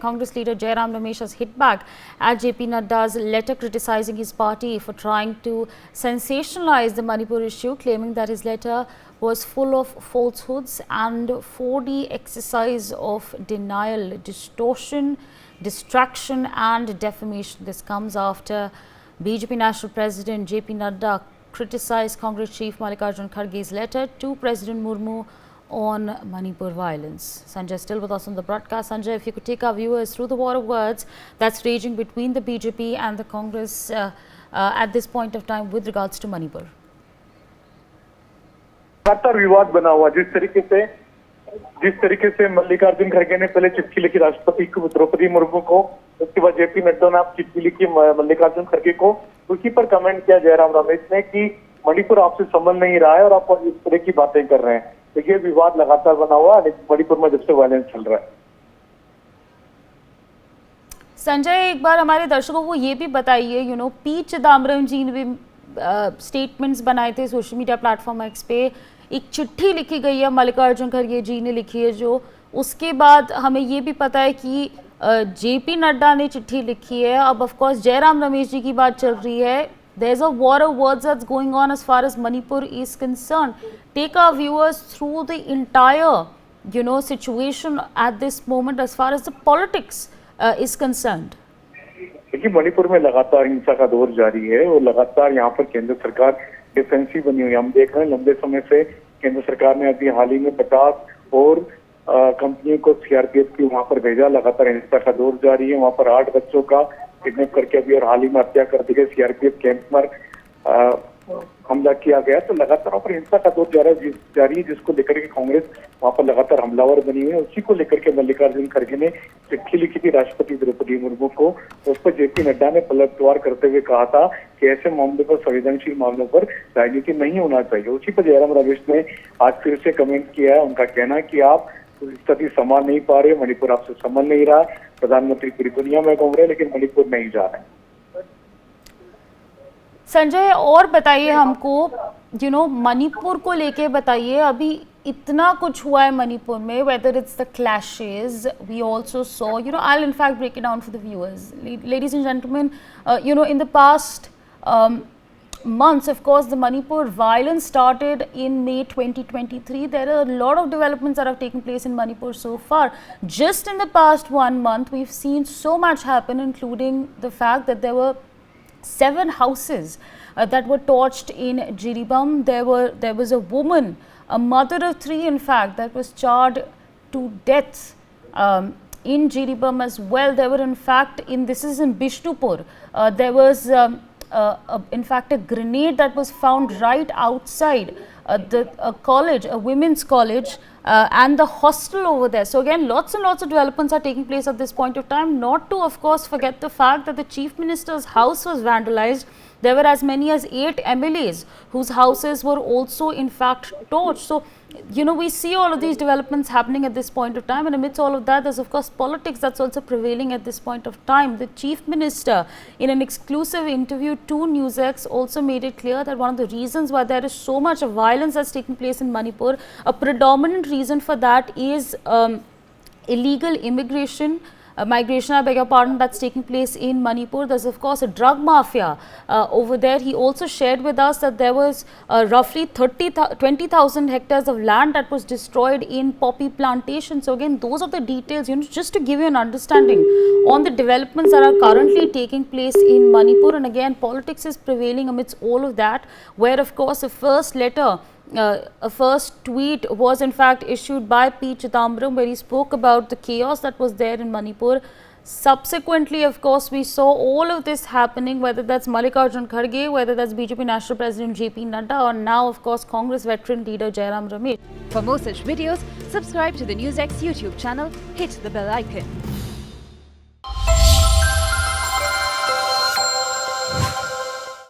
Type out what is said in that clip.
Congress leader Jairam Ramesh has hit back at JP Nadda's letter criticizing his party for trying to sensationalize the Manipur issue, claiming that his letter was full of falsehoods and 4D exercise of denial, distortion, distraction and defamation. This comes after BJP National President JP Nadda criticized Congress Chief Mallikarjun Kharge's letter to President Murmu on Manipur violence. Sanjay is still with us on the broadcast. Sanjay, if you could take our viewers through the war of words that's raging between the BJP and the Congress at this point of time with regards to Manipur. लगातार विवाद बना हुआ जिस तरीके से मल्लिकार्जुन खड़गे ने पहले चिट्ठी लिखी राष्ट्रपति को द्रौपदी मुर्मू को, उसके बाद जेपी नड्डा ने आप चिट्ठी लिखी मल्लिकार्जुन खड़गे को, उसी पर कमेंट किया जयराम रमेश ने कि मणिपुर आपसे संबंध नहीं रहा है और आप इस तरह की बातें कर रहे हैं। तो ये विवाद लगातार बना हुआ है मणिपुर में जब से वायलेंस चल रहा है। संजय, एक बार हमारे दर्शकों को ये भी बताइए, पी चिदम्बरम जी ने भी स्टेटमेंट्स बनाए थे सोशल मीडिया प्लेटफॉर्म एक्स पे, एक चिट्ठी लिखी गई है मल्लिकार्जुन खड़गे जी ने लिखी है जो, उसके बाद हमें ये भी पता है कि जेपी नड्डा ने चिट्ठी लिखी है। अब ऑफ कोर्स जयराम रमेश जी की बात चल रही है। There is a war of words that's going on as far as Manipur is concern. Take our viewers through the entire situation at this moment as far as the politics is concerned. देखिए, मणिपुर में लगातार हिंसा का दौर जारी है और लगातार यहाँ पर केंद्र सरकार डिफेंसिव बनी हुई है। हम देख रहे हैं लंबे समय से केंद्र सरकार ने अभी हाल ही में 50 और कंपनियों को सीआरपीएफ की वहां पर भेजा। लगातार हिंसा का दौर जारी है। वहां पर 8 बच्चों का किडनैप करके अभी और हाल ही में हत्या कर दी गई। सीआरपीएफ कैंप पर हमला किया गया। तो लगातार वहाँ पर हिंसा का दौर जारी है, जिसको लेकर के कांग्रेस वहां पर लगातार हमलावर बनी हुई है। उसी को लेकर के मल्लिकार्जुन खड़गे ने चिट्ठी लिखी थी राष्ट्रपति द्रौपदी मुर्मू को। उस पर जेपी नड्डा ने पलटवार करते हुए कहा था कि ऐसे मामलों पर, संवेदनशील मामलों पर राजनीति नहीं होना चाहिए। उसी पर जयराम रमेश ने आज फिर से कमेंट किया है। उनका कहना है कि आप स्थिति संभाल नहीं पा रहे, मणिपुर आपसे संभल नहीं रहा। प्रधानमंत्री पूरी दुनिया में घूम रहे लेकिन मणिपुर नहीं जा रहे। संजय, और बताइए हमको, मणिपुर को लेके बताइए, अभी इतना कुछ हुआ है मणिपुर में, whether it's the clashes we also saw, I will in fact break it down for the viewers, ladies and gentleman, in the past months, of course, the Manipur violence started in May 2023. There are a lot of developments that have taken place in Manipur so far. Just in the past 1 month, we've seen so much happen, including the fact that there were 7 houses that were torched in Jiribam. There was a woman, a mother of 3 in fact, that was charred to death in Jiribam as well. There were in fact, this is in Bishnupur, there was in fact a grenade that was found right outside a college, a women's college, and the hostel over there. So again, lots and lots of developments are taking place at this point of time. Not to, of course, forget the fact that the Chief Minister's house was vandalized. There were as many as 8 MLAs whose houses were also in fact torched. So, we see all of these developments happening at this point of time, and amidst all of that, there's of course politics that's also prevailing at this point of time. The Chief Minister, in an exclusive interview to NewsX, also made it clear that one of the reasons why there is so much violence that's taking place in Manipur, a predominant reason for that is illegal immigration, migration, I beg your pardon, that's taking place in Manipur. There's of course a drug mafia over there. He also shared with us that there was roughly 20,000 hectares of land that was destroyed in poppy plantations. So again, those are the details, just to give you an understanding on the developments that are currently taking place in Manipur. And again, politics is prevailing amidst all of that, where of course a first letter, a first tweet was in fact issued by P. Chidambaram, where he spoke about the chaos that was there in Manipur. Subsequently, of course, we saw all of this happening, whether that's Mallikarjun Kharge, whether that's BJP National President JP Nadda, or now, of course, Congress veteran leader Jairam Ramesh. For more such videos, subscribe to the NewsX YouTube channel, hit the bell icon.